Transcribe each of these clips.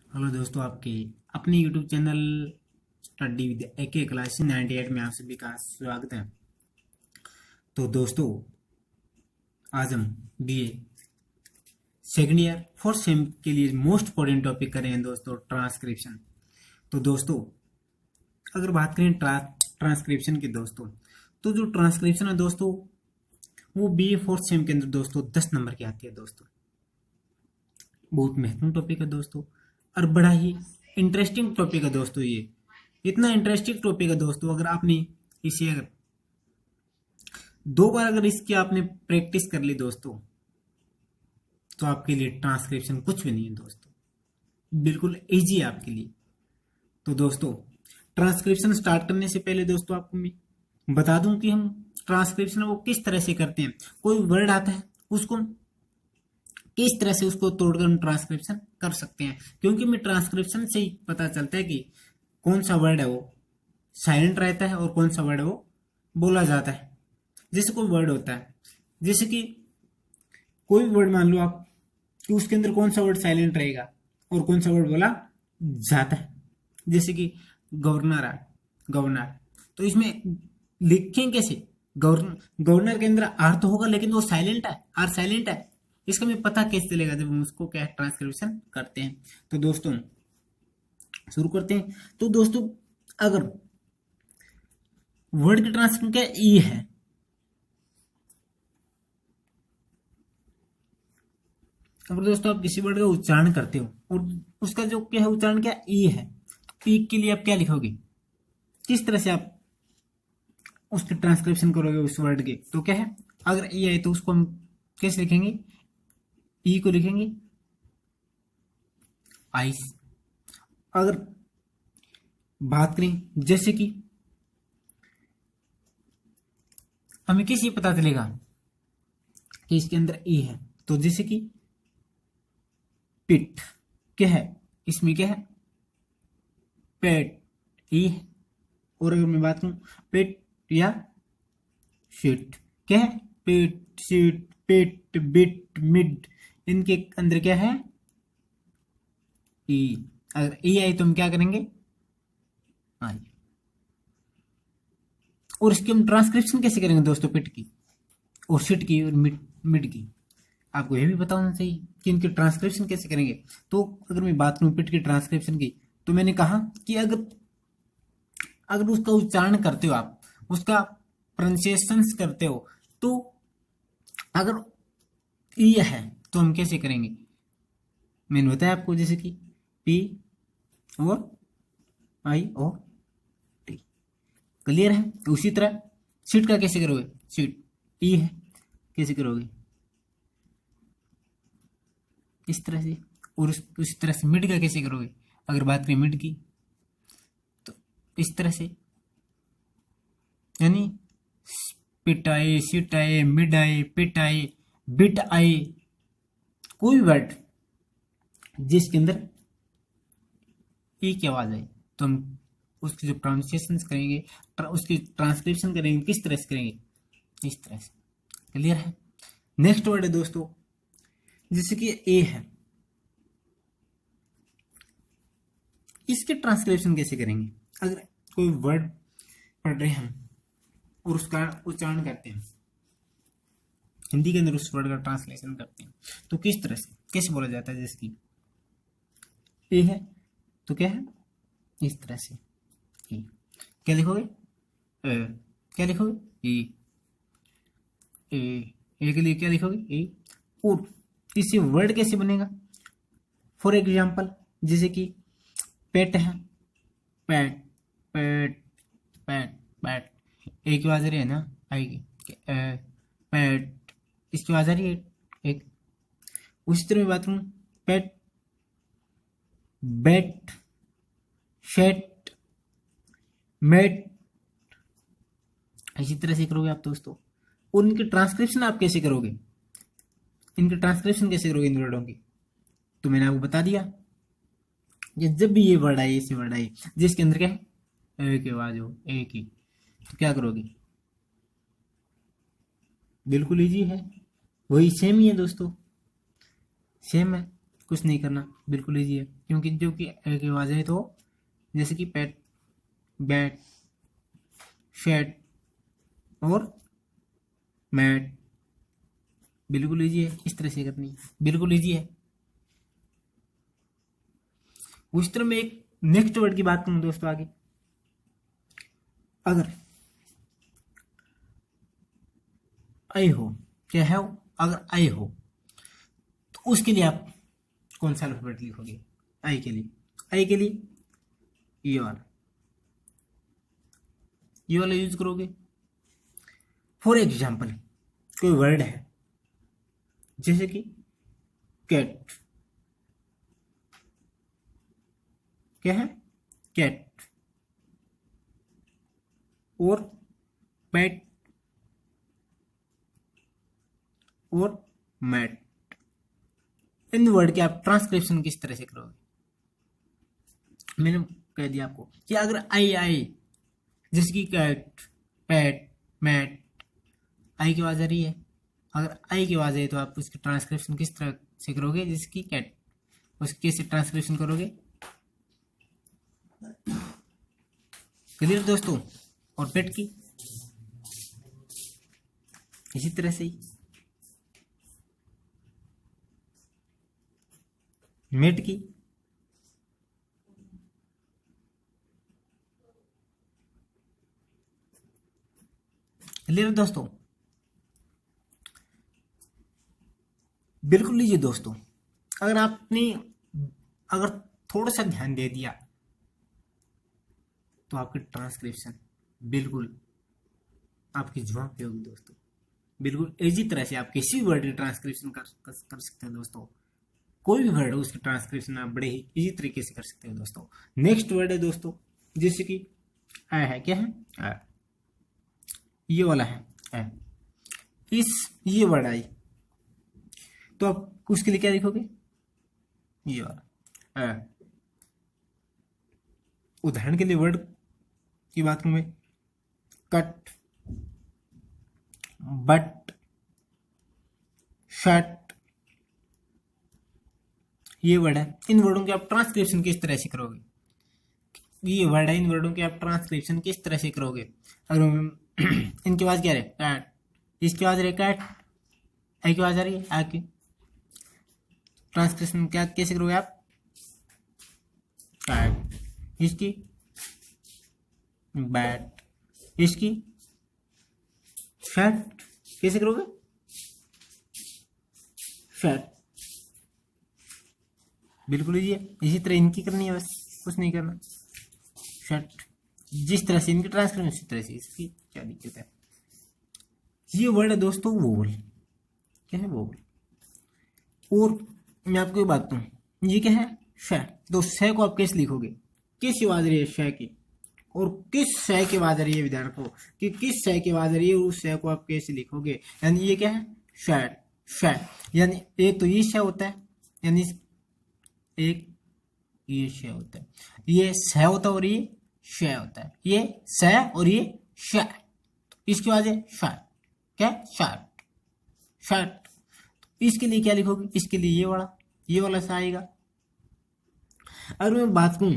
Hello दोस्तों, आपके अपने YouTube channel study with AK class 98 में आप सभी का स्वागत है। तो दोस्तों, आज हम BA second year fourth same के लिए मोस्ट इम्पोर्टेंट टॉपिक करें हैं दोस्तों, ट्रांसक्रिप्शन। तो दोस्तों, अगर बात करें ट्रांसक्रिप्शन की दोस्तों, तो जो ट्रांसक्रिप्शन है दोस्तों, वो BA फोर्थ सेम के अंदर दोस्तों 10 नंबर की आती है दोस्तों। बहुत महत्वपूर्ण टॉपिक है दोस्तों, और बड़ा ही इंटरेस्टिंग टॉपिक है दोस्तों। ये इतना इंटरेस्टिंग टॉपिक है दोस्तों, अगर आपने इसे अगर 2 बार अगर इसकी आपने प्रैक्टिस कर ली दोस्तों, तो आपके लिए ट्रांसक्रिप्शन कुछ भी नहीं है दोस्तों, बिल्कुल इजी है आपके लिए। तो दोस्तों, ट्रांसक्रिप्शन स्टार्ट करने से पहले दोस्तों आपको मैं बता दूं कि हम ट्रांसक्रिप्शन वो किस तरह से करते हैं। कोई वर्ड आता है, उसको किस तरह से उसको तोड़कर हम ट्रांसक्रिप्शन कर सकते हैं, क्योंकि मैं ट्रांसक्रिप्शन से ही पता चलता है कि कौन सा वर्ड है वो साइलेंट रहता है और कौन सा वर्ड है वो बोला जाता है। जैसे कोई वर्ड होता है, जैसे कि कोई भी वर्ड मान लो आप, कि उसके अंदर कौन सा वर्ड साइलेंट रहेगा और कौन सा वर्ड बोला जाता है। जैसे कि गवर्नर है, गवर्नर, तो इसमें लिखें कैसे? गवर्नर के अंदर आर तो होगा, लेकिन वो साइलेंट है, आर साइलेंट है। इसका हमें पता कैसे चलेगा जब हम उसको क्या ट्रांसक्रिप्शन करते हैं। तो दोस्तों, शुरू करते हैं। तो दोस्तों, अगर वर्ड की ट्रांसक्रिप्शन क्या ई है, अगर दोस्तों आप किसी वर्ड का उच्चारण करते हो और उसका जो क्या है उच्चारण क्या ई है, तो ई के लिए आप क्या लिखोगे, किस तरह से आप उसकी ट्रांसक्रिप्शन करोगे उस वर्ड के? तो क्या है, अगर ई है तो उसको हम कैसे लिखेंगे? ई को लिखेंगे आइस। अगर बात करें जैसे कि हमें कैसे पता चलेगा कि इसके अंदर ई है, तो जैसे कि पिट क्या है, इसमें क्या है पेट, ई है। और अगर मैं बात करूं पेट या शीट, क्या है पेट, शीट, पेट, बिट, मिड, इनके अंदर क्या है ई। अगर ई आई तो हम क्या करेंगे आई। और इसकी हम ट्रांसक्रिप्शन कैसे करेंगे दोस्तों, पिट की और शीट की और मिड मिड की? आपको यह भी पता होना चाहिए कि इनकी ट्रांसक्रिप्शन कैसे करेंगे। तो अगर मैं बात करूं पिट की ट्रांसक्रिप्शन की, तो मैंने कहा कि अगर अगर उसका उच्चारण करते हो आप, उसका प्रोनाउंसिएशन करते हो, तो अगर ई है तो हम कैसे करेंगे? मैंने बताया आपको, जैसे कि पी और आई ओ टी। क्लियर है? तो उसी तरह सीट का कैसे करोगे? सीट ई है, कैसे करोगे? इस तरह से। और उसी तरह से मिड का कैसे करोगे? अगर बात करें मिड की, तो इस तरह से, यानी पिट आए, सीट आए, मिड आए, पिट आए, बिट आए, कोई वर्ड जिसके अंदर ई की आवाज आए, तो हम उसकी जो प्रोनाउंसिएशन करेंगे, उसकी ट्रांसक्रिप्शन करेंगे, किस तरह से करेंगे? इस तरह से। क्लियर है? नेक्स्ट वर्ड है दोस्तों, जैसे कि ए है, इसके ट्रांसक्रिप्शन कैसे करेंगे? अगर कोई वर्ड पढ़ रहे हैं और उसका उच्चारण करते हैं, हिंदी के अंदर उस वर्ड का ट्रांसलेशन करते हैं, तो किस तरह से कैसे बोला जाता है? जैसे कि ए है तो क्या है, इस तरह से ए। क्या लिखोगे? क्या लिखोगे? ए। ए, ए के लिए क्या लिखोगे? ए। और इससे वर्ड कैसे बनेगा? फॉर एग्जाम्पल, जैसे कि पेट है, पैट, पैट, पैट, पैट, ए की आवाज आ रही है ना, आएगी पैट, इसकी आवाज आ रही है एक। उसी तरह मैं बात करूं पेट, बेट, शेट, मेट, इसी तरह से करोगे आप दोस्तों। और इनकी ट्रांसक्रिप्शन आप कैसे करोगे? इनकी ट्रांसक्रिप्शन कैसे करोगे इन वर्डों की? तो मैंने आपको बता दिया, ये जब भी ये वर्ड आए, ऐसे वर्ड आए जिसके अंदर क्या है ए की आवाज हो, ए की, तो क्या करोगे? बिल्कुल इजी है, वही सेम ही है दोस्तों, सेम है। कुछ नहीं करना, बिल्कुल ईजी है, क्योंकि जो कि ए की आवाज़ है, तो जैसे कि पेट, बैट, शेट और मैट, बिल्कुल ईजी है, इस तरह से करनी है, बिल्कुल ईजी है। उस तरह में एक नेक्स्ट वर्ड की बात करूं दोस्तों आगे, अगर आई हो, क्या है वो? अगर आई हो तो उसके लिए आप कौन सा अल्फाबेट लिखोगे? आई के लिए, आई के लिए ये वाला यूज करोगे। फॉर एग्जाम्पल कोई वर्ड है जैसे कि कैट, क्या है? कैट, और पैट और मैट, इन वर्ड के आप ट्रांसक्रिप्शन किस तरह से करोगे? मैंने कह दिया आपको कि अगर आई आई, जैसे कि कैट, पैट, मैट, आई की आवाज आ रही है, अगर आई की आवाज है तो आप उसकी ट्रांसक्रिप्शन किस तरह से करोगे? जैसे कि कैट, उसकी कैसे ट्रांसक्रिप्शन करोगे? क्लियर दोस्तों? और पेट की इसी तरह से ही, मेट की, क्लियर दोस्तों? बिल्कुल लीजिए दोस्तों, अगर आपने अगर थोड़ा सा ध्यान दे दिया तो आपकी ट्रांसक्रिप्शन बिल्कुल आपकी जुबान पे होगी दोस्तों। बिल्कुल इजी तरह से आप किसी वर्ड की ट्रांसक्रिप्शन कर सकते हैं दोस्तों। कोई भी वर्ड हो उसकी ट्रांसक्रिप्शन आप बड़े ही इजी तरीके से कर सकते हो दोस्तों। नेक्स्ट वर्ड है दोस्तों, जैसे कि आ है, क्या है? आ, ये वाला है आ। ये वर्ड आई तो आप उसके लिए क्या लिखोगे? ये वाला आ। उदाहरण के लिए वर्ड की बात करूं मैं, कट, बट, शट, ये वर्ड है। इन वर्डों की आप ट्रांसक्रिप्शन किस तरह से करोगे? ये वर्ड है, इन वर्डों की आप ट्रांसक्रिप्शन किस तरह से करोगे? अगर इनकी आवाज क्या रहे? कैट, इसकी आवाज रहे कैट, आई की आवाज आ रही है आ की, ट्रांसक्रिप्शन क्या कैसे करोगे आप? कैट, इसकी बैट, इसकी शर्ट, कैसे करोगे? शर्ट, बिल्कुल इजी है। इसी तरह इनकी करनी है, बस कुछ नहीं करना। शर्ट, जिस तरह से इनकी ट्रांसक्रिप्शन उसी तरह से इसकी, क्या दिक्कत है? ये वर्ड है दोस्तों वोवल, क्या है? वोवल। और मैं आपको एक बात कहूँ, ये क्या है? श। तो श को आप कैसे लिखोगे? किस आवाज रही है श की, और किस श की आवाज आ रही है विद्यार्थी को, कि किस श की आवाज आ रही है, उस श को आप कैसे लिखोगे? यानी ये क्या है? शर्ट, श, यानी एक तो ये श होता है, यानी एक ये श होता है, ये स होता है और ये श होता है, ये स और ये श, तो इसकी आवाज है शर्ट, क्या? Shirt, shirt. इसके लिए क्या लिखोगे? इसके लिए ये वाला सा आएगा। अगर मैं बात करूं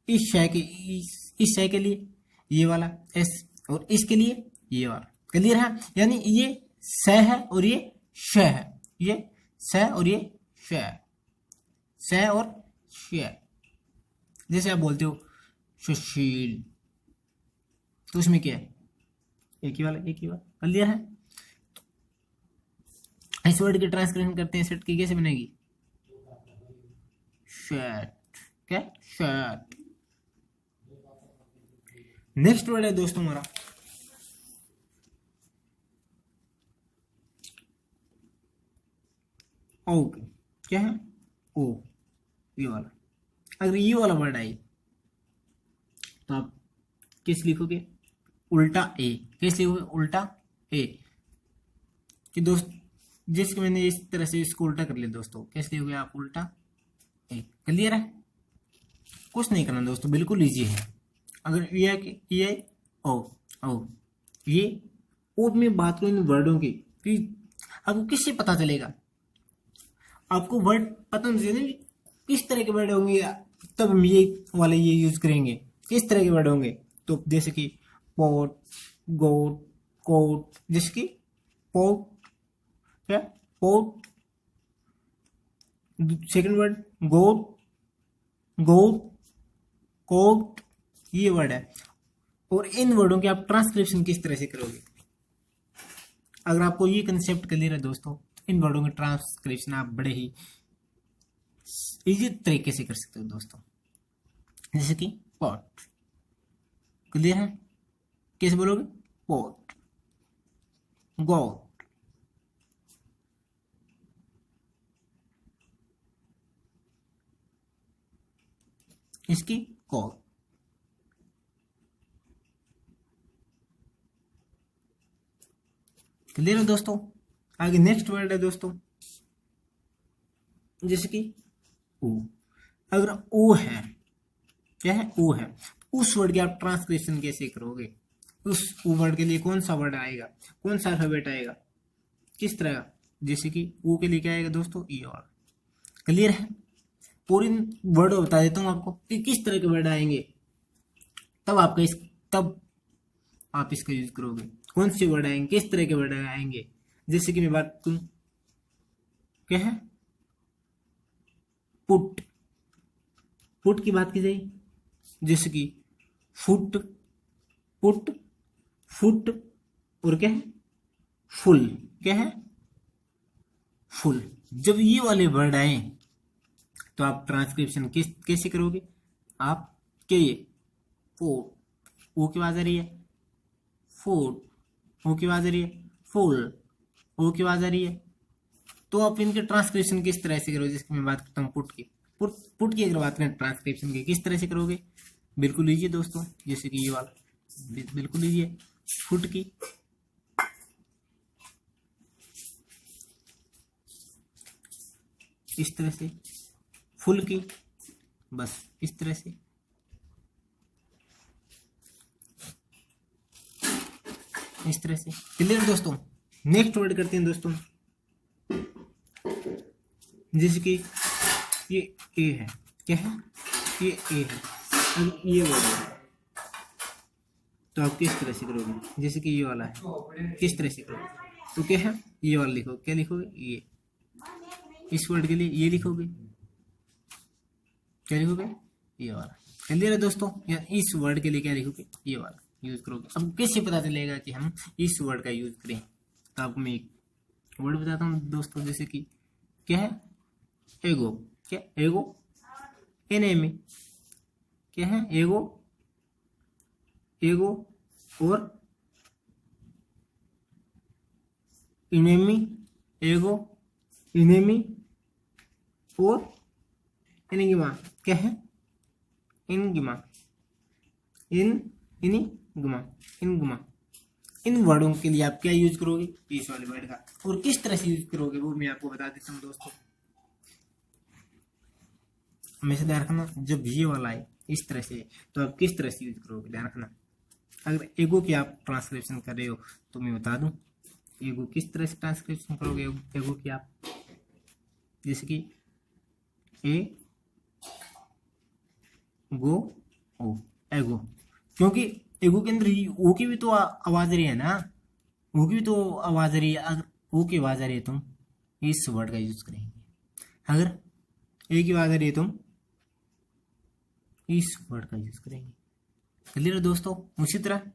इस शय के, इस शय के लिए ये वाला एस, और इसके लिए ये वाला, क्लियर है? यानी ये स है और ये श है, ये स और ये श है, स और श। जैसे आप बोलते हो सुशील, तो उसमें क्या है? एक ही वाला, क्लियर है? इस वर्ड की ट्रांसक्रिप्शन करते हैं, सेट की कैसे बनेगी? शर्ट, क्या? शर्ट। नेक्स्ट वर्ड है दोस्तों हमारा ओ, क्या है? ओ, ये वाला। अगर ये वाला वर्ड आई तो आप किस लिखोगे? उल्टा ए, कैसे लिखोगे? उल्टा ए, कि दोस्त जिसको मैंने इस तरह से इसको उल्टा कर लिया दोस्तों, कैसे लिखोगे आप? उल्टा ए, क्लियर है? कुछ नहीं करना दोस्तों, बिल्कुल इजी है। अगर ये ओ ओ ये, और मैं बात करूं इन वर्डों की कि आपको किससे पता चलेगा? आपको वर्ड पता नहीं चले किस तरह के वर्ड होंगे, तब हम ये वाले ये यूज करेंगे। किस तरह के वर्ड होंगे, तो जैसे कि पोट, गोट, कोट, जैसे कि पोट, क्या पोट, सेकंड वर्ड गोट, गोट, कोट, ये वर्ड है। और इन वर्डों के आप ट्रांसक्रिप्शन किस तरह से करोगे, अगर आपको ये कंसेप्ट क्लियर है दोस्तों, इन वर्डों के ट्रांसक्रिप्शन आप बड़े ही इजी तरीके से कर सकते हो दोस्तों। जैसे कि पॉट, क्लियर है, कैसे बोलोगे, पॉट, गोट, इसकी कोट, क्लियर है दोस्तों। आगे नेक्स्ट वर्ड है दोस्तों, जैसे कि ओ, अगर ओ है, क्या है, ओ है, उस वर्ड की आप ट्रांसक्रिप्शन कैसे करोगे, उस ओ वर्ड के लिए कौन सा वर्ड आएगा, कौन सा अल्फाबेट आएगा, किस तरह का, जैसे कि ओ के लिए क्या आएगा दोस्तों, ई और, क्लियर है। पूरी वर्ड बता देता हूँ आपको कि किस तरह के वर्ड आएंगे, तब आपका तब आप इसका यूज करोगे, कौन से वर्ड आएंगे, किस तरह के वर्ड आएंगे। जैसे कि मैं बात करूं, क्या है, पुट, पुट की बात की जाए, जैसे कि फुट, पुट, फुट, और क्या है, फुल, क्या है, फुल। जब ये वाले वर्ड आए तो आप ट्रांसक्रिप्शन कैसे करोगे, आप क्या, ये फोर, ओ की आवाज आ रही है, फोर, ओ की आवाज आ रही है, फुल, ओ की आवाज आ रही है, तो आप इनके ट्रांसक्रिप्शन किस तरह से करोगे। जिसकी मैं बात करता हूँ पुट की, पुट की अगर बात करें ट्रांसक्रिप्शन की किस तरह से करोगे, बिल्कुल लीजिए दोस्तों, जैसे कि ये वाला बिल्कुल लीजिए, फुट की, इस तरह से, फुल की, बस इस तरह से, इस तरह से, क्लियर दोस्तों। नेक्स्ट वर्ड करते हैं दोस्तों, जैसे कि ये ए है, क्या है, ये ए है, अब ये वर्ड है, तो आप किस तरह से करोगे, जैसे कि ये वाला है, किस तरह से करोगे, तो क्या है, ये वाला लिखो, क्या लिखोगे, ये, इस वर्ड के लिए ये लिखोगे, क्या लिखोगे, ये वाला, क्लियर है दोस्तों। या इस वर्ड के लिए क्या लिखोगे, ये वाला यूज करोगे। अब कैसे पता चलेगा कि हम इस वर्ड का यूज करें, तो आपको मैं एक वर्ड बताता हूँ दोस्तों, जैसे कि क्या है, एगो, क्या, एगो, एनेमी, क्या है, एगो, एगो, और इनेमी, एगो, इनेमी, और इनिग्मा, क्या है, इनगिमा, इनिग्मा, इनगुमा। इन वर्डों के लिए आप क्या यूज करोगे, इस वाले वर्ड का, और किस तरह से यूज करोगे वो मैं आपको बता देता हूँ दोस्तों। हमेशा ध्यान रखना, जब ये वाला आए इस तरह से, तो आप किस तरह से यूज करोगे, ध्यान रखना। अगर एगो की आप ट्रांसलेशन कर रहे हो तो मैं बता दूं, एगो किस तरह से ट्रांसलेशन करोगे एगो की आप, जैसे कि ए गो ओ, एगो, क्योंकि एगो के अंदर ओ की भी तो आवाज रही है ना, ओ की भी तो आवाज रही है। अगर ओ की आवाज आ रही है तुम इस वर्ड का यूज करेंगे, अगर ए की आवाज आ रही है तुम इस वर्ड का यूज करेंगे, क्लियर दोस्तों। उसी तरह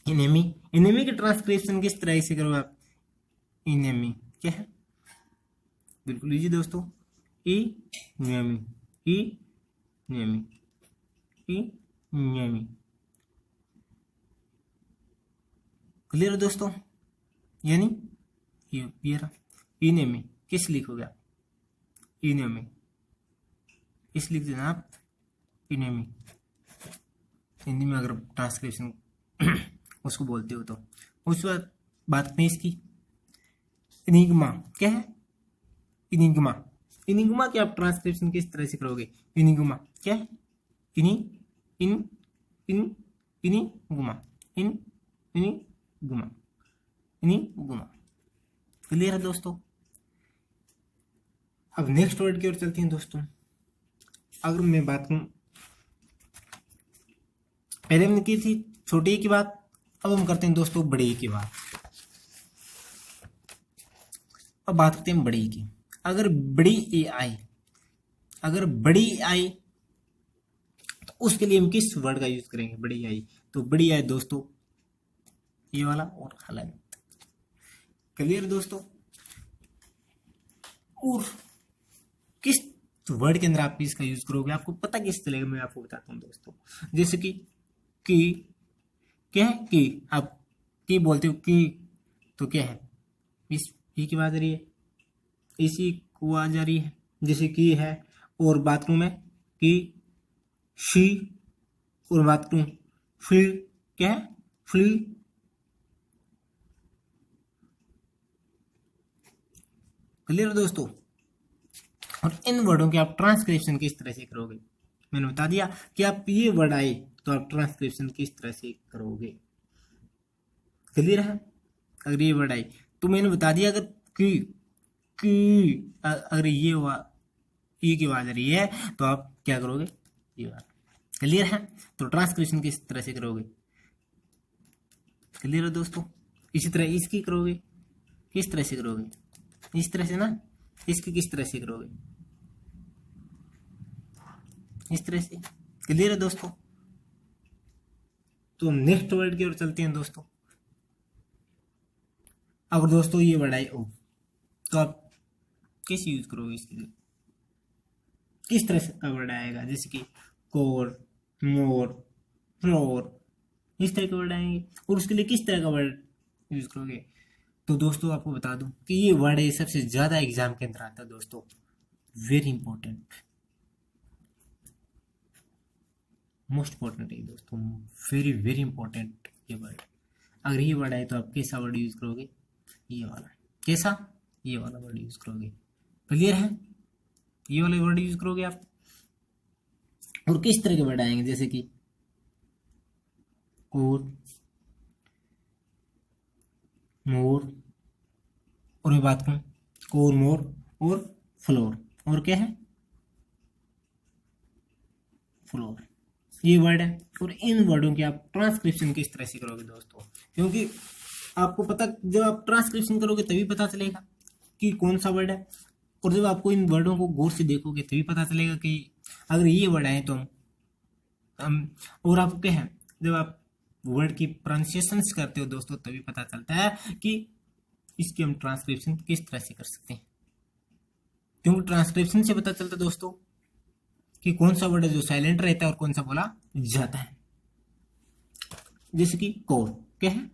इनेमी, इनेमी के ट्रांसक्रिप्शन किस तरह से करोगे आप, इनेमी, क्या है, बिल्कुल लीजिए दोस्तों, ई नियमी, ई नियमी, ई नियमी, क्लियर दोस्तों। यानी ये रहा, इनेमी, किस लिखोगे आप, इनेमी, इस लिख देना आप, इनेमी, हिंदी में अगर ट्रांसक्रिप्शन उसको बोलते हो तो। उस बाद बात करें इसकी, इनिग्मा, क्या है, इनिग्मा, इनिग्मा की आप ट्रांसक्रिप्शन किस तरह से करोगे, इनिग्मा, क्या है, इनी, इन, इन, इनिग्मा, इन, इनिग्मा, इनिग्मा, क्लियर है दोस्तों। अब नेक्स्ट वर्ड की ओर चलते हैं दोस्तों। अगर मैं बात करूं, पहले हमने की थी छोटे ई की बात, अब हम करते हैं दोस्तों बड़े ई की बात। अब बात करते हैं बड़ी ई की। अगर बड़ी ए आई, अगर बड़ी आई, तो उसके लिए हम किस वर्ड का यूज करेंगे? बड़ी आई। तो बड़ी आई दोस्तों ये वाला और हलंत। क्लियर दोस्तों? और किस वर्ड के अंदर आप इसका यूज करोगे आपको पता कैसे चलेगा? मैं आपको बताता हूँ दोस्तों। जैसे कि क्या है कि आप की बोलते हो कि, तो क्या है? इस ई की बात आ रही है, इसी को आ जा रही है, जैसे कि है। और बाथरूम में कि शी, और बाथरूम फ्ली, क्या है? फ्ली। क्लियर दोस्तों? और इन वर्डों के आप ट्रांसक्रिप्शन किस तरह से करोगे? मैंने बता दिया कि आप ये वर्ड आए तो आप ट्रांसक्रिप्शन किस तरह से करोगे। क्लियर है? अगर ये वर्ड आई तो मैंने बता दिया, अगर की अगर ये ई की आवाज आ रही है तो आप क्या करोगे? ये वाला। क्लियर है? तो ट्रांसक्रिप्शन किस तरह से करोगे? क्लियर है दोस्तों? इसी तरह इसकी करोगे, किस तरह से करोगे? इस तरह से ना। इसकी किस तरह से करोगे? इस तरह से। क्लियर है दोस्तों? तो हम नेक्स्ट वर्ड की ओर चलते हैं दोस्तों। अगर दोस्तों ये वर्ड आई ओ, तो आप कैसे यूज करोगे इसके लिए? किस तरह से का वर्ड आएगा? जैसे कि कोर, मोर, फ्लोर, इस तरह के वर्ड आएंगे। और उसके लिए किस तरह का वर्ड यूज करोगे? तो दोस्तों आपको बता दूं कि ये वर्ड है सबसे ज्यादा एग्जाम के अंदर आता है दोस्तों। वेरी इंपॉर्टेंट, मोस्ट इंपॉर्टेंट है दोस्तों, वेरी वेरी इंपॉर्टेंट ये वर्ड। अगर ये वर्ड आए तो आप कैसा वर्ड यूज करोगे? ये वाला। कैसा? ये वाला वर्ड यूज करोगे। क्लियर है? ये वाले वर्ड यूज करोगे आप। और किस तरह के वर्ड आएंगे? जैसे कि कोर, मोर, और मैं बात करूं कोर, मोर और फ्लोर, और क्या है? फ्लोर। ये वर्ड है। और इन वर्डों की आप ट्रांसक्रिप्शन किस तरह से करोगे दोस्तों? क्योंकि आपको पता, जब आप ट्रांसक्रिप्शन करोगे तभी पता चलेगा कि कौन सा वर्ड है। और जब आपको इन वर्डों को गौर से देखोगे तभी पता चलेगा कि अगर ये वर्ड आए तो हम और आपको क्या है, जब आप वर्ड की प्रोनाउंसिएशन करते हो दोस्तों तभी पता चलता है कि इसकी हम ट्रांसक्रिप्शन किस तरह से कर सकते हैं। क्योंकि ट्रांसक्रिप्शन से पता चलता है दोस्तों कि कौन सा वर्ड है जो साइलेंट रहता है और कौन सा बोला जाता है। जैसे कि कोर, क्या है?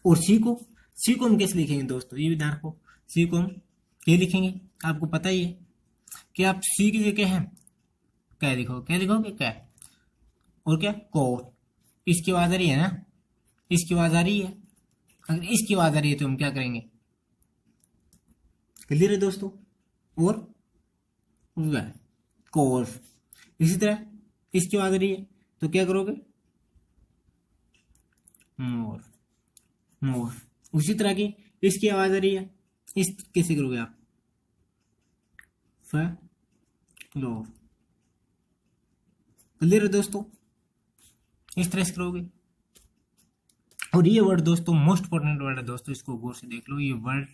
और सी को हम कैसे लिखेंगे दोस्तों? ये भी ध्यान रखो। सी को हम क्या लिखेंगे? आपको पता ही है कि आप सी की जगह है क्या लिखोगे? क्या लिखोगे? क्या और क्या? कोर। इसकी आवाज आ रही है ना, इसकी आवाज आ रही है। अगर इसकी आवाज आ रही है तो हम क्या करेंगे? क्लियर है दोस्तों? और कोर। इसी तरह इसकी आवाज आ रही है तो क्या करोगे? मोर, मोर। उसी तरह की इसकी आवाज आ रही है, इस कैसे करोगे आप? फ्लोर। क्लियर है दोस्तों? इस तरह से करोगे। और ये वर्ड दोस्तों मोस्ट इंपॉर्टेंट वर्ड है दोस्तों, इसको गौर से देख लो। ये वर्ड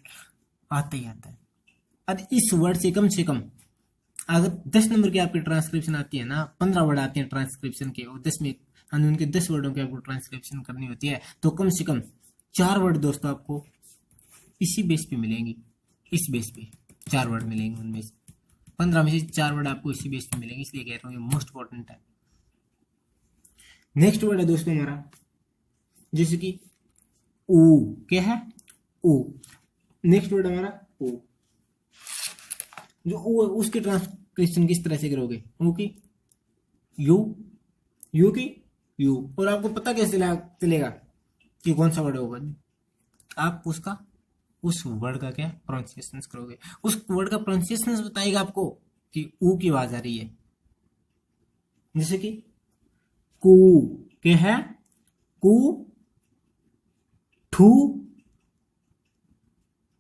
आता ही आता है। अब इस वर्ड से कम अगर 10 नंबर की आपकी ट्रांसक्रिप्शन आती है ना, 15 वर्ड आते हैं ट्रांसक्रिप्शन के, और 10 में उनके 10 वर्डों की आपको ट्रांसक्रिप्शन करनी होती है, तो कम से कम 4 वर्ड दोस्तों आपको इसी बेस पे मिलेंगे। इस बेस पे 4 वर्ड मिलेंगे, उनमें से 15 में से 4 वर्ड आपको इसी बेस पे मिलेंगे, इसलिए कह रहा हूँ ये मोस्ट इंपॉर्टेंट है। नेक्स्ट वर्ड है दोस्तों हमारा, जैसे कि ओ, क्या है? ओ। नेक्स्ट वर्ड हमारा ओ। जो ओ उसके ट्रांसक्रिप्शन किस तरह से करोगे? ओ की यू, यू की यू। और आपको पता कैसे चलेगा कि कौन सा वर्ड होगा? आप उसका उस वर्ड का क्या प्रोनाउंसिएशन करोगे, उस वर्ड का प्रोनाउंसिएशन बताएगा आपको कि ऊ की आवाज आ रही है। जैसे कि कू, क्या है? कू, ठू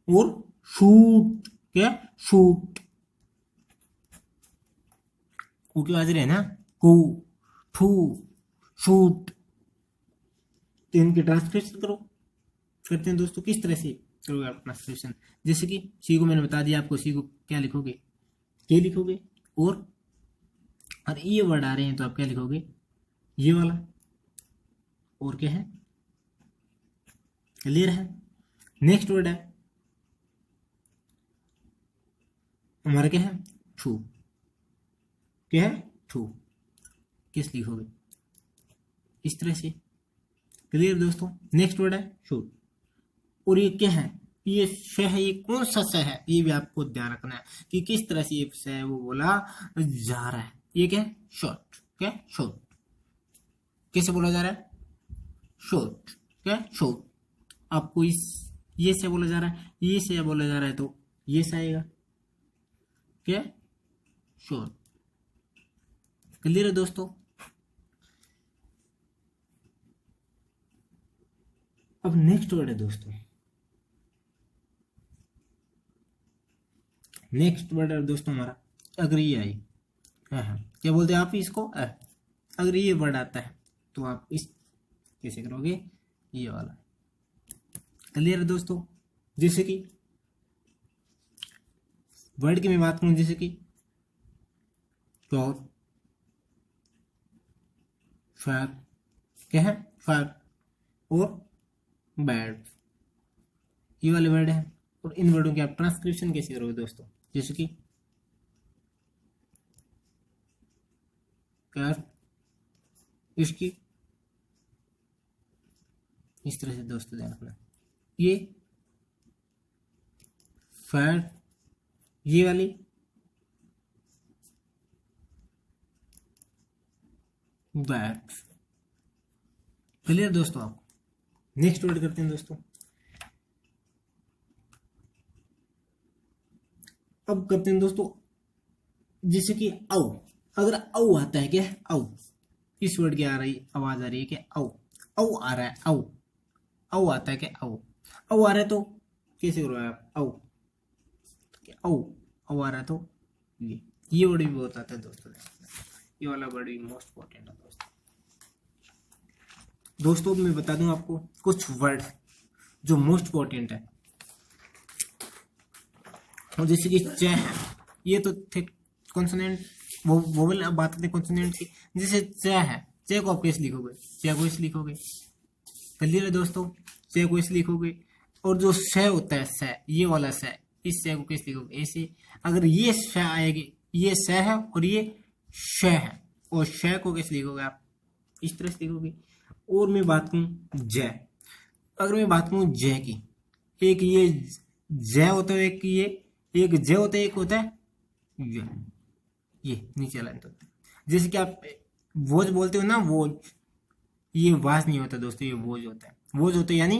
और शूट। क्या, शूट, कू की आवाज रहे ना, कू, ठू, शूट। तो इनकी ट्रांसक्रिप्शन करो, करते हैं दोस्तों। किस तरह से करोगे आप ट्रांसक्रिप्शन? जैसे कि सी को मैंने बता दिया आपको, सी को क्या लिखोगे, के लिखोगे, और ये वर्ड आ रहे हैं तो आप क्या लिखोगे, ये वाला, और क्या है, क्लियर है। नेक्स्ट वर्ड है हमारा, क्या है, छू, क्या है, छू, किस लिखोगे, इस तरह से, क्लियर दोस्तों। नेक्स्ट वर्ड है शूट, और ये क्या है, ये श है, ये कौन सा श है, ये भी आपको ध्यान रखना है कि किस तरह से ये श है वो बोला जा रहा है। ये क्या है, शॉर्ट, क्या, शॉर्ट, कैसे बोला जा रहा है, शॉर्ट, क्या, शॉर्ट। आपको इस, ये से बोला जा रहा है, ये से बोला जा रहा है तो ये से आएगा, क्या, शॉर्ट, क्लियर है दोस्तों। अब नेक्स्ट वर्ड है दोस्तों, नेक्स्ट वर्ड है दोस्तों हमारा अग्री आई। हाँ, क्या बोलते हैं आप इसको, अगर ये वर्ड आता है तो आप इस कैसे करोगे, ये वाला, क्लियर है दोस्तों। जैसे कि वर्ड की मैं बात करूं, जैसे कि प्योर, फायर, क्या है, फायर, और बैड, ये वाले वर्ड है। और इन वर्डों की आप ट्रांसक्रिप्शन कैसे करोगे दोस्तों, जैसे कि कार, इसकी, इस तरह से दोस्तों ध्यान रखना, ये फायर, ये वाली, बैट, क्लियर दोस्तों। आप नेक्स्ट वर्ड करते हैं दोस्तों। अब करते हैं दोस्तों, जैसे कि औ, अगर औ आता है, क्या है, औ, इस वर्ड की आ रही आवाज आ रही है, क्या, औ, औ आ रहा है, औ, औ आता है, क्या, औ, औ आ रहा है तो कैसे करो आप, औ, औ, औ आ रहा है तो ये वर्ड भी बहुत आता है दोस्तों, ये वाला वर्ड भी मोस्ट इंपॉर्टेंट है दोस्तों। दोस्तों मैं बता दूं आपको कुछ वर्ड जो मोस्ट इंपॉर्टेंट है, और जैसे कि च है, ये तो थे कॉन्सोनेंट, वो वाली अब बात करते हैं कॉन्सोनेंट की। जैसे च है, च को आप कैसे लिखोगे, च को ऐसे लिखोगे, क्लियर है दोस्तों, च को ऐसे लिखोगे। और जो श होता है, स, ये वाला स, इस स को कैसे लिखोगे, ऐसे। अगर ये श आएगी, ये स है और ये श है, और श को कैसे लिखोगे आप, इस तरह से लिखोगे। और मैं बात करूं जय, अगर मैं बात करूं जय की, एक ये जय होता है, एक जय होता है, एक होता है ये नीचे लाइन होता है। जैसे कि आप वोज बोलते हो ना, वोज, ये वाज नहीं होता दोस्तों, ये वोज होता है, वोज होता है, यानी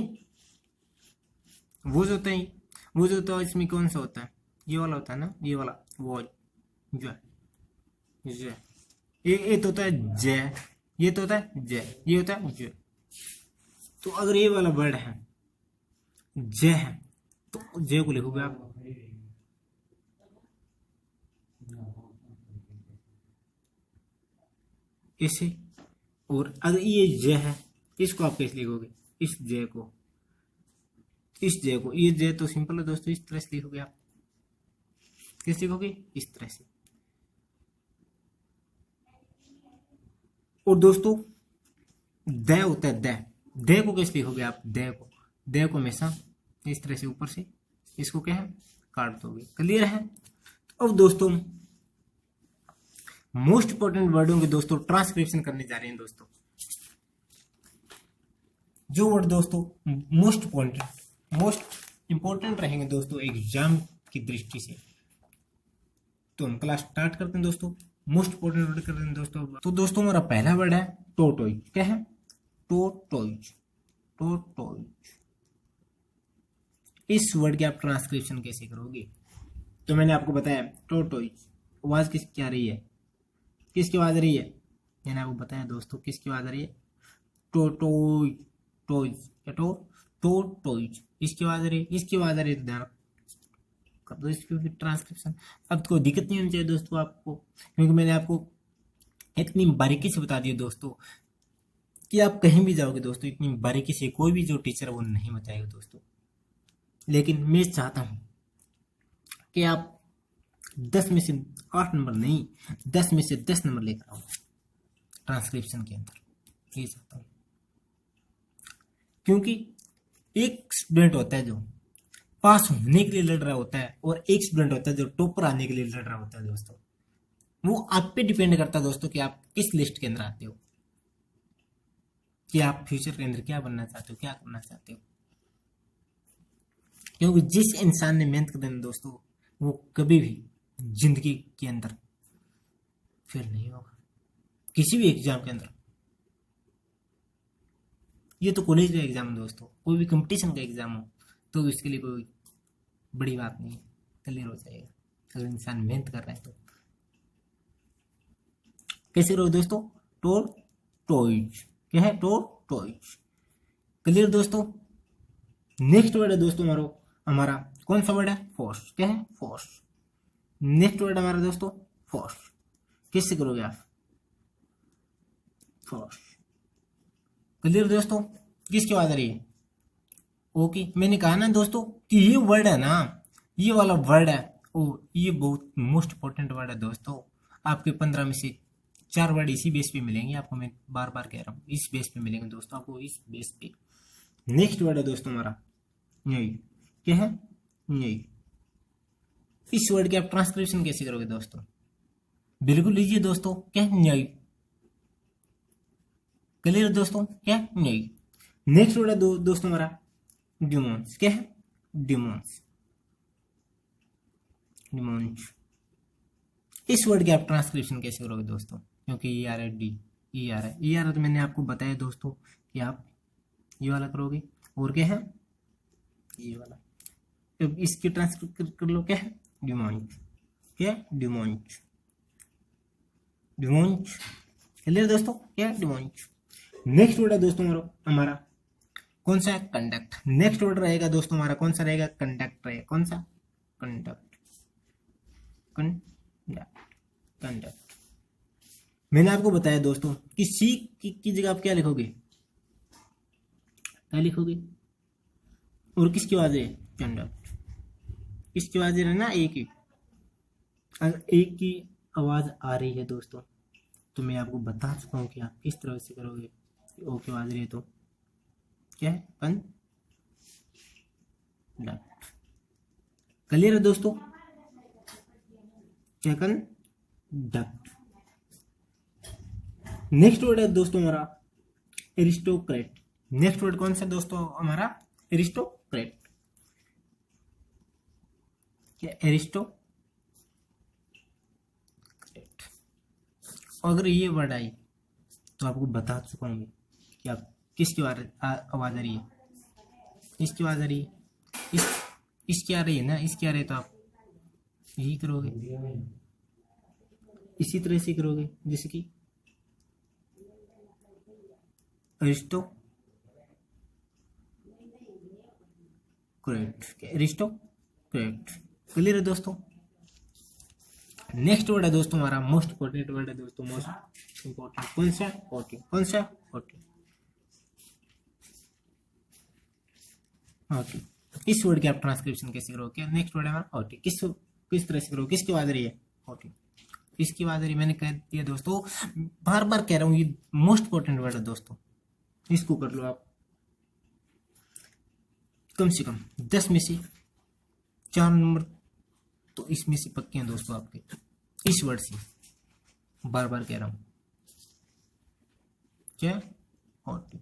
वोज होता है, वोज होता है। इसमें कौन सा होता है, ये वाला होता है ना, ये वाला वोज, जय, जय, ये तो होता है जय, ये तो होता है जय, ये होता है जय। तो अगर ये वाला वर्ड है जय है, तो जय को लिखोगे आप ऐसे। और अगर ये जय है, इसको आप कैसे लिखोगे, इस जय को, इस जय को, ये जय तो सिंपल है दोस्तों, इस तरह से लिखोगे आप, कैसे लिखोगे, इस तरह से। और दोस्तों द होता है, द को कैसे लिखोगे आप, द को हमेशा इस तरह से ऊपर से, इसको क्या है, काट दोगे, क्लियर है। अब दोस्तों मोस्ट इंपोर्टेंट वर्डों के दोस्तों ट्रांसक्रिप्शन करने जा रहे हैं दोस्तों। जो वर्ड दोस्तों मोस्ट इंपोर्टेंट रहेंगे दोस्तों एग्जाम की दृष्टि से, तो हम क्लास स्टार्ट करते हैं दोस्तों। मोस्ट इंपोर्टेंट वर्ड करते हैं दोस्तों। तो दोस्तों हमारा पहला वर्ड है टोटोइज, क्या है, टोटोइज, टोटोइज। इस वर्ड की आप ट्रांसक्रिप्शन कैसे करोगे, तो मैंने आपको बताया टोटोइज, आवाज किसकी आ रही है, किसकी आवाज आ रही है, मैंने आपको बताया दोस्तों किसकी आवाज आ रही है, टोटोइज, टोइज, टोटोइज, इसकी आवाज आ रही है, इसकी आवाज आ रही है, तो ध्यान कर दो इस पे भी ट्रांसक्रिप्शन। अब कोई दिक्कत नहीं होनी चाहिए दोस्तों आपको, क्योंकि मैंने आपको इतनी बारीकी से बता दिया दोस्तों कि आप कहीं भी जाओगे दोस्तों, इतनी बारीकी से कोई भी जो टीचर वो नहीं बताएगा दोस्तों। लेकिन मैं चाहता हूँ कि आप 10 में से 8 नंबर नहीं, 10 में से 10 नंबर लेकर आओ ट्रांसक्रिप्शन के अंदर, ये चाहता हूँ। क्योंकि एक स्टूडेंट होता है जो पास होने के लिए लड़ रहा होता है, और एक स्टूडेंट होता है जो टॉपर आने के लिए लड़ रहा होता है दोस्तों। वो आप पे डिपेंड करता है दोस्तों कि आप किस लिस्ट के अंदर आते हो, कि आप फ्यूचर के अंदर क्या बनना चाहते हो, क्या करना चाहते हो। क्योंकि जिस इंसान ने मेहनत कर देना दोस्तों, वो कभी भी जिंदगी के अंदर फेल नहीं होगा किसी भी एग्जाम के अंदर। ये तो कॉलेज का एग्जाम है दोस्तों, कोई भी कंपटीशन का एग्जाम हो तो इसके लिए कोई बड़ी बात नहीं, क्लियर हो जाएगा अगर इंसान मेहनत कर रहा है तो। कैसे करो दोस्तों? टॉर्टोइज। क्या है? टॉर्टोइज। क्लियर दोस्तों? नेक्स्ट वर्ड है दोस्तों हमारा कौन सा वर्ड है? फोर्स। क्या है? फोर्स। नेक्स्ट वर्ड हमारा दोस्तों फोर्स। किससे करोगे आप? फोर्स। क्लियर दोस्तों? किसकी आवाज आ रही है? ओके, मैंने कहा ना दोस्तों कि ये वर्ड है ना, ये वाला वर्ड है ये बहुत मोस्ट इंपॉर्टेंट वर्ड है दोस्तों। आपके 15 में से 4 वर्ड इसी बेस पे मिलेंगे आपको, मैं बार बार कह रहा हूँ, इस बेस पे मिलेंगे दोस्तों आपको, इस बेस पे। नेक्स्ट वर्ड है दोस्तों हमारा न्याय। क्या है? न्याय। इस वर्ड की आप ट्रांसक्रिप्शन कैसे करोगे दोस्तों? बिल्कुल लीजिए दोस्तों, क्या है? न्याय। क्लियर दोस्तों? क्या? न्याय। नेक्स्ट वर्ड है दोस्तों हमारा डिमोन्स। क्या है? डिमोन्स। डिमोन्स। इस वर्ड की आप ट्रांसक्रिप्शन कैसे करोगे दोस्तों? क्योंकि ई आर है, डी ई आर है, ई आर है तो मैंने आपको बताया दोस्तों कि आप ये वाला करोगे। और क्या है? ये वाला। अब इसकी ट्रांसक्रिप्शन कर लो। क्या है? डिमोन्स। क्या? डिमोन्स। डिमोन्स। क्लियर दोस्तों? क्या? डिमोन्स। नेक्स्ट वर्ड है दोस्तों हमारा कौन सा है? कंडक्ट। नेक्स्ट वर्ड रहेगा दोस्तों हमारा कौन सा रहेगा? कंडक्ट रहेगा। कौन सा? कंडक्ट। कंडक्ट। मैंने आपको बताया दोस्तों कि सी की जगह आप क्या लिखोगे? क्या लिखोगे? और किसकी आवाज है? कंडक्ट। किसकी आवाज है ना? एक ही। अगर एक की आवाज आ रही है दोस्तों तो मैं आपको बता चुका हूं कि आप किस तरह से करोगे। ओ की आवाज रही है तो क्या है? कंडक्ट। क्लियर है दोस्तों? क्या? कंडक्ट। नेक्स्ट वर्ड है दोस्तों हमारा एरिस्टोक्रेट। नेक्स्ट वर्ड कौन सा दोस्तों हमारा? एरिस्टोक्रेट। क्या? एरिस्टोक्रेट। अगर ये वर्ड आई तो आपको बता चुका हूं कि आप किसकी आवाज आ रही है? इसकी आवाज आ रही है, इसकी आ रही है ना, इसकी आ रही है तो आप यही करोगे, इसी तरह से करोगे जैसे कि एरिस्टोक्रेट। एरिस्टोक्रेट। क्लियर है दोस्तों? नेक्स्ट वर्ड है दोस्तों हमारा मोस्ट इंपॉर्टेंट वर्ड है दोस्तों, मोस्ट इंपॉर्टेंट। कौन सा? ओके। कौन सा? ओके। ओके। इस वर्ड की आप ट्रांसक्रिप्शन कैसे करोगे? नेक्स्ट वर्ड है हमारा ओके। किस तरह से करोगे? किसकी आवाज आ रही है? ओके। किसकी आवाज आ रही है? मैंने कह दिया दोस्तों, बार बार कह रहा हूँ, ये मोस्ट इंपॉर्टेंट वर्ड है दोस्तों, इसको कर लो आप। कम से कम 10 में से 4 नंबर तो इसमें से पक्के हैं दोस्तों आपके, इस वर्ड से। बार बार कह रहा हूं। क्या? ओके।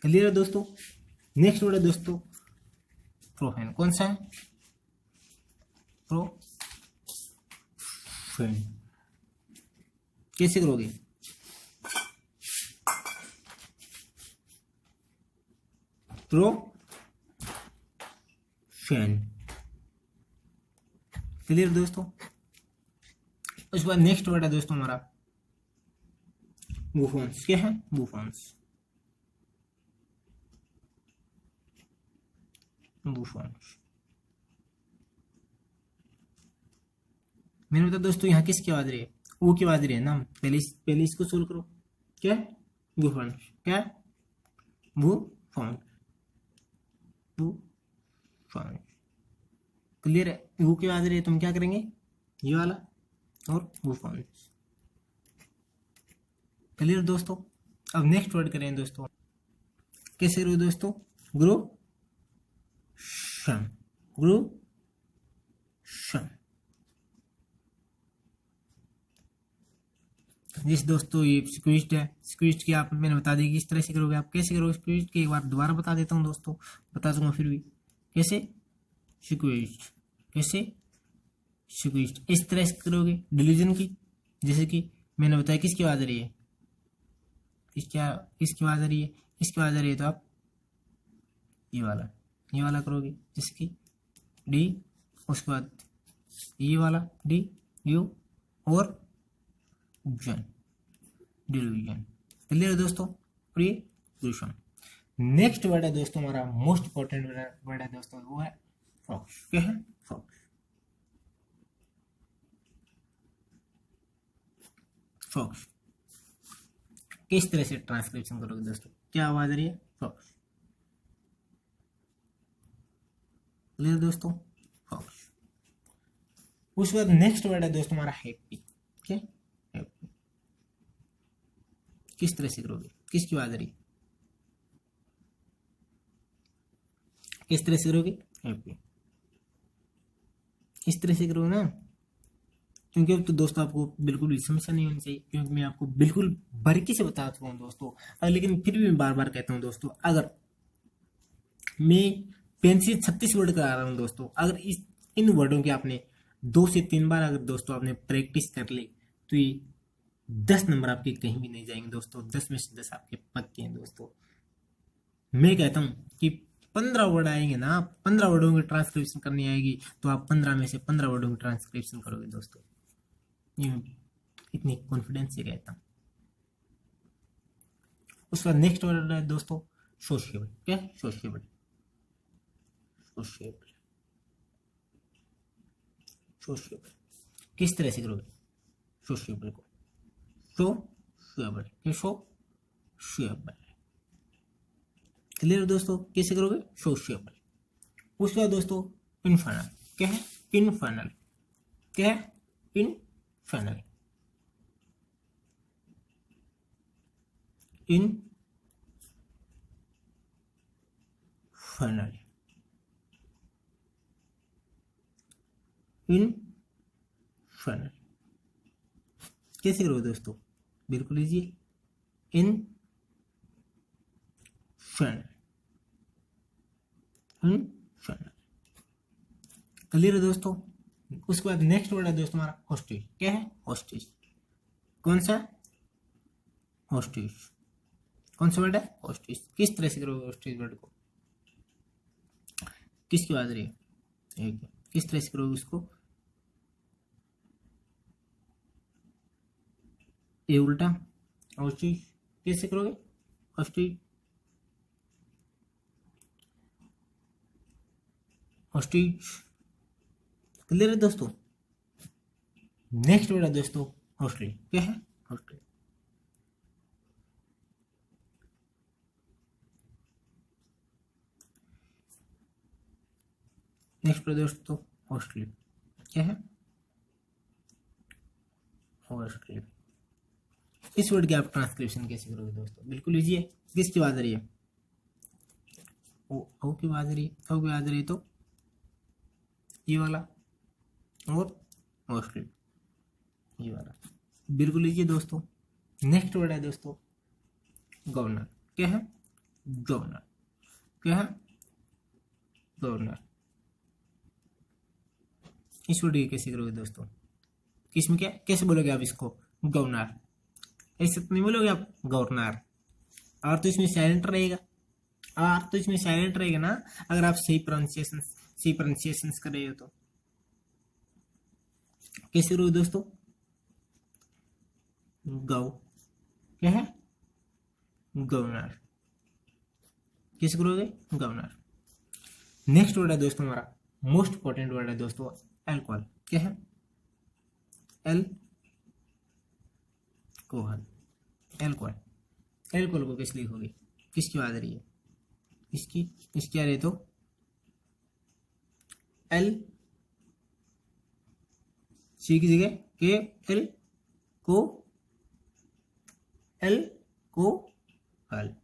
क्लियर है दोस्तों? नेक्स्ट वर्ड है दोस्तों प्रोफेन। कौन सा है? प्रोफेन। कैसे करोगे? प्रोफेन। क्लियर दोस्तों? उसके बाद नेक्स्ट वर्ड है दोस्तों हमारा बुफॉन्स। क्या है? बुफॉन्स। बुफॉन्स। मैंने बताया दोस्तों यहाँ किसकी आवाज रही है, वो की आवाज रही है ना। पहले इसको सोल्व करो। क्या, बुफॉन्स, क्या, बुफॉन्स, बुफॉन्स। क्लियर है, वो की आवाज रही है, तुम क्या करेंगे, ये वाला और बुफॉन्स। क्लियर दोस्तों। अब नेक्स्ट वर्ड करें दोस्तों, कैसे करो दोस्तों, ग्रो शन, ग्रो शन। जिस दोस्तों ये स्क्विज्ड है, स्क्विज्ड की आप मैंने बता दी किस तरह से करोगे, आप कैसे करोगे स्क्विज्ड की एक बार दोबारा बता देता हूँ दोस्तों, बता दूंगा फिर भी कैसे स्क्विज्ड, कैसे स्क्विज्ड, इस तरह से करोगे डिलीजन की। जैसे कि मैंने बताया किसकी आवाज आ रही है, किसकी आवाज आ रही है, इसकी आवाज आ रही है, तो आप ये वाला करोगे, जैसे कि डी, उसके बाद ये वाला डी यू और जन, डिलीजन। क्लियर है दोस्तों, प्रीपोजिशन। नेक्स्ट वर्ड है दोस्तों हमारा मोस्ट इंपॉर्टेंट वर्ड है दोस्तों, वो है फॉक्स। क्या है, फॉक्स, फॉक्स। किस तरह से ट्रांसक्रिप्शन करोगे दोस्तों, क्या आवाज आ रही है, फॉक्स। क्लियर दोस्तों, फॉक्स। उसके बाद नेक्स्ट वर्ड है दोस्तों हमारा हैप्पी। क्या, हैप्पी। किस तरह से करोगे, किसकी आवाज आ रही है, किस तरह से करोगे, हैप्पी। इस तरह से करोगे ना, क्योंकि अब तो दोस्तों आपको बिल्कुल भी समस्या नहीं होनी चाहिए, क्योंकि मैं आपको बिल्कुल बारीकी से बता चुका हूँ दोस्तों। लेकिन फिर भी मैं बार बार कहता हूँ दोस्तों, अगर मैं 35 वर्ड करा रहा हूँ दोस्तों, अगर इन वर्डों की आपने 2 से 3 बार अगर दोस्तों आपने प्रैक्टिस कर ली, तो ये 10 नंबर आपके कहीं भी नहीं जाएंगे दोस्तों, 10 में से 10 आपके पक्के हैं दोस्तों। मैं कहता हूँ कि 15 वर्ड आएंगे ना, 15 वर्डों की ट्रांसक्रिप्शन करनी आएगी, तो आप 15 में से 15 वर्डों की ट्रांसक्रिप्शन करोगे दोस्तों, ये इतनी कॉन्फिडेंस से कहता हूँ। उसके बाद नेक्स्ट वर्ड है दोस्तों सोशिएबल। क्या, सोशिएबल, सोशिएबल, सोशिएबल। किस तरह से करोगे सोशिएबल को, सोशिएबल, ये सोशिएबल। क्लियर दोस्तों, कैसे करोगे, सोशिएबल। उसके बाद दोस्तों इनफर्नल। क्या है, इनफर्नल, क्या है, इनफर्नल, इनफर्नल, इनफर्नल। कैसे करोगे दोस्तों, बिल्कुल लीजिए, इनफर्नल, इनफर्नल। क्लियर है दोस्तों। उसके बाद नेक्स्ट वर्ड है दोस्तों हमारा हॉस्टेज। क्या है, हॉस्टेज। कौन सा, हॉस्टेज, कौन सा वर्ड है, हॉस्टेज। किस तरह से करोगे हॉस्टेज वर्ड को, किसकी आवाज रही है, एक, किस तरह से करोगे उसको, ये उल्टा, हॉस्टेज। कैसे करोगे, हॉस्टेज, हॉस्टेज। क्लियर है दोस्तों। नेक्स्ट वर्ड है दोस्तों हॉस्टल। क्या है, हॉस्टल। नेक्स्ट वर्ड दोस्तों हॉस्टल। क्या है, हॉस्टल। इस वर्ड की आप ट्रांसक्रिप्शन कैसे करोगे दोस्तों, बिल्कुल इजी है। किसकी आवाज आ रही है, ओ की आवाज आ रही है, ओ की आवाज आ रही है, तो ये वाला और हॉस्टल, ये वाला, बिल्कुल इजी दोस्तों। नेक्स्ट वर्ड है दोस्तों गवर्नर। क्या है, गवर्नर। क्या है, गवर्नर। इस वर्ड की कैसे करोगे दोस्तों, किसमें क्या, कैसे बोलोगे आप इसको, गवर्नर। ऐसे तो नहीं बोलोगे आप गवर्नर, और तो इसमें साइलेंट रहेगा, और तो इसमें साइलेंट रहेगा ना, अगर आप सही प्रोनाउंसिएशन कर रहे हो तो। कैसे करोगे दोस्तों, गव। क्या है, गवर्नर। कैसे करोगे, गवर्नर। नेक्स्ट वर्ड है दोस्तों हमारा मोस्ट इंपॉर्टेंट वर्ड है दोस्तों एल्कोहल। क्या है? एल्कोहल। एल्कोहल। एल्कोहल को किस लिखोगे? किसकी बात आ रही है? इसकी आ रही है तो एल सी की जगह के एल को हल।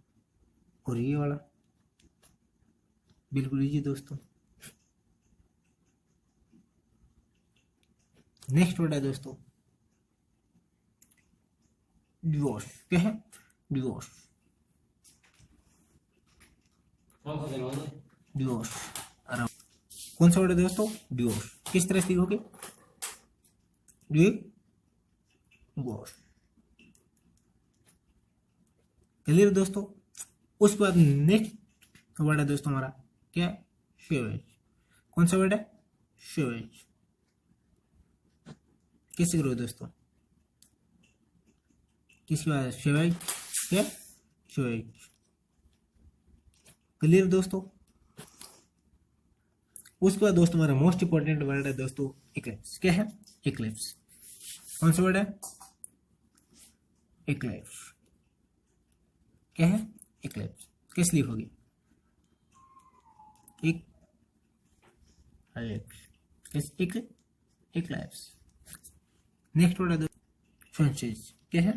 और ये वाला बिल्कुल लीजिए दोस्तों। नेक्स्ट वर्ड है दोस्तों डिवोर्स। क्या है? डिवोर्स। डिवोर्स। कौन सा वर्ड है दोस्तों? डिवोर्स। किस तरह से लिखोगे? डिवोर्स। क्लियर दोस्तों? उसके बाद नेक्स्ट वर्ड है दोस्तों हमारा क्या? शेवेज। कौन सा वर्ड है? शेवेज। कैसे करोगे दोस्तों? किसकी बात है? शेवेज। क्या? शेवेज। क्लियर दोस्तों? उसके बाद दोस्तों हमारा मोस्ट इंपॉर्टेंट वर्ड है दोस्तों इक्लिप्स। क्या है? इक्लिप्स। कौन सा वर्ड है? इक्लिप्स। क्या है? इक्लिप्स। किस लिखोगे? इक्लिप्स। नेक्स्ट वर्ड है सनसेज। क्या है?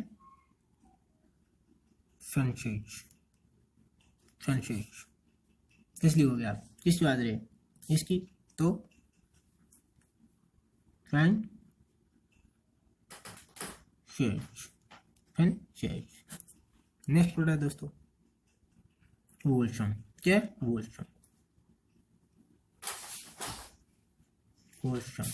सनसेज। सनसेज। किस लिखोगे आप? किसकी बात रही? इसकी तो सनसेज। सनसेज। नेक्स्ट वर्ड है दोस्तों वोल्सम। क्या है? वोल्सम। वोल्सम।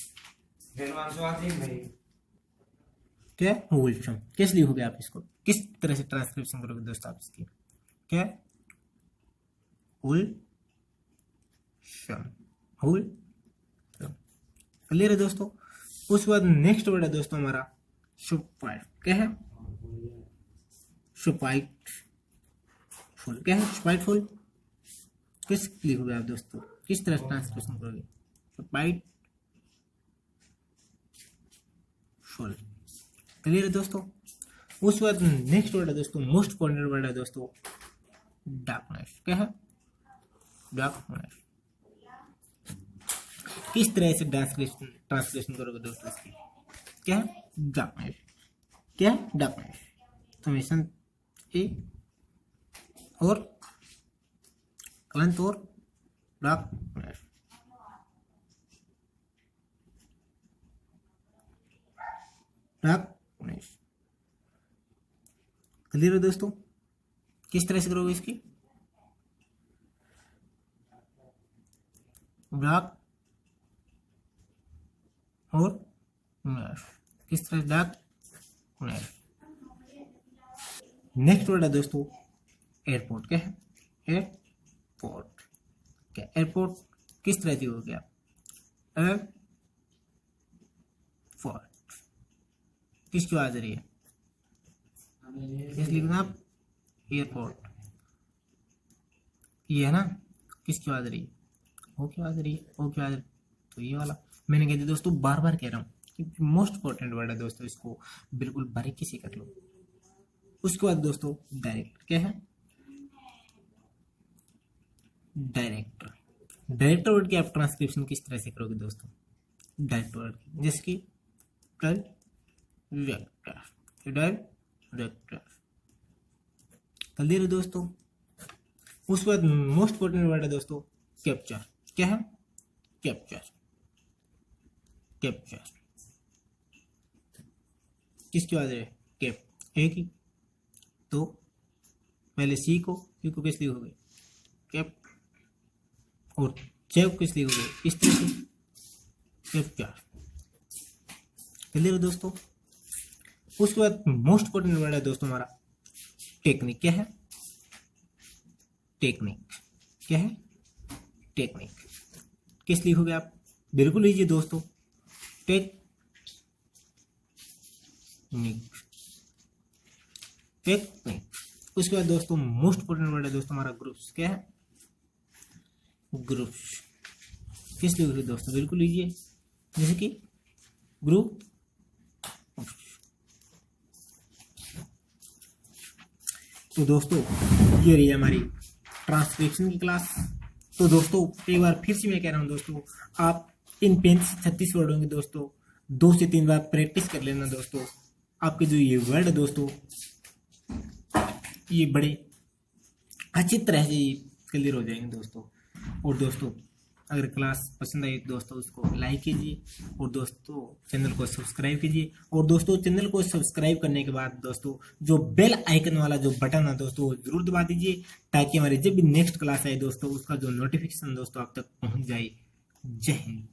क्या? वोल्सम। किस लिखोगे आप इसको? किस तरह से ट्रांसक्रिप्शन करोगे दोस्तों आप इसकी? क्या? वोल्सम। वोल्सम। क्लियर है दोस्तों? उसके बाद नेक्स्ट वर्ड है दोस्तों हमारा सुपाइट। क्या है? सुपाइट फुल। क्या है? सुपाइट फुल। किस लिखोगे आप दोस्तों? किस तरह से ट्रांसक्रिप्शन करोगे? सुपाइट फुल। क्लियर है दोस्तों? उसके बाद नेक्स्ट वर्ड है दोस्तों मोस्ट इंपॉर्टेंट वर्ड है दोस्तों डार्कनेस। क्या है? डार्कनेस। किस तरह से ट्रांसलेशन करोगे दोस्तों इसकी? क्या है? डार्कनेस। क्या है? डार्कनेस। समेशन ए और क्लंत और डार्कनेस। डार्कनेस। क्लियर है दोस्तों? किस तरह से करोगे इसकी? डार्क और नेस। किस तरह? डार्क नेस। नेक्स्ट वर्ड है दोस्तों एयरपोर्ट। क्या है? एयरपोर्ट। क्या? एयरपोर्ट किस तरह से हो गया? एयरपोर्ट। किसकी आवाज आ रही है? इसलिए लिखना आप एयरपोर्ट। ये है ना? किसकी आवाज आ रही है? ओ की आवाज आ रही है। ओ की आवाज। तो ये वाला मैंने कह दिया दोस्तों, बार बार कह रहा हूँ कि मोस्ट इंपॉर्टेंट वर्ड है दोस्तों, इसको बिल्कुल बारीकी से कर लो। उसके बाद दोस्तों डायरेक्ट। क्या है? डायरेक्टर। डायरेक्टर वर्ड की आप ट्रांसक्रिप्शन किस तरह से करोगे दोस्तों? डायरेक्टर वर्ड की जैसे कि डायरेक्टर। डायरेक्टर। क्लियर है दोस्तों? उसके बाद मोस्ट इंपॉर्टेंट वर्ड है दोस्तों कैप्चर। क्या है? कैप्चर। कैप्चर। किसकी बात है? कैप ए की। तो पहले सी को क्यू को किस लिए हो गए? कैप। और चेक किस लिए हो गए? इस तरह से कैप्चर। क्लियर है दोस्तों? उसके बाद मोस्ट इंपॉर्टेंट वर्ड है दोस्तों हमारा टेक्निक। क्या है? टेक्निक। क्या है? टेक्निक। किस लिखोगे आप? बिल्कुल लीजिए दोस्तों टेक्निक। टेक्निक। उसके बाद दोस्तों मोस्ट इंपॉर्टेंट वर्ड है दोस्तों हमारा ग्रुप्स। क्या है? ग्रुप्स किस लिखोगे दोस्तों, बिल्कुल लीजिए, जैसे कि ग्रुप। तो दोस्तों ये रही हमारी ट्रांसक्रिप्शन की क्लास। तो दोस्तों एक बार फिर से मैं कह रहा हूँ दोस्तों, आप इन 35-36 वर्डों की दोस्तों 2 से 3 बार प्रैक्टिस कर लेना दोस्तों। आपके जो ये वर्ड है दोस्तों, ये बड़े अच्छी तरह से क्लियर हो जाएंगे दोस्तों। और दोस्तों अगर क्लास पसंद आई दोस्तों उसको लाइक कीजिए, और दोस्तों चैनल को सब्सक्राइब कीजिए। और दोस्तों चैनल को सब्सक्राइब करने के बाद दोस्तों जो बेल आइकन वाला जो बटन है दोस्तों वो जरूर दबा दीजिए, ताकि हमारी जब भी नेक्स्ट क्लास आए दोस्तों उसका जो नोटिफिकेशन दोस्तों आप तक पहुंच जाए। जय हिंद।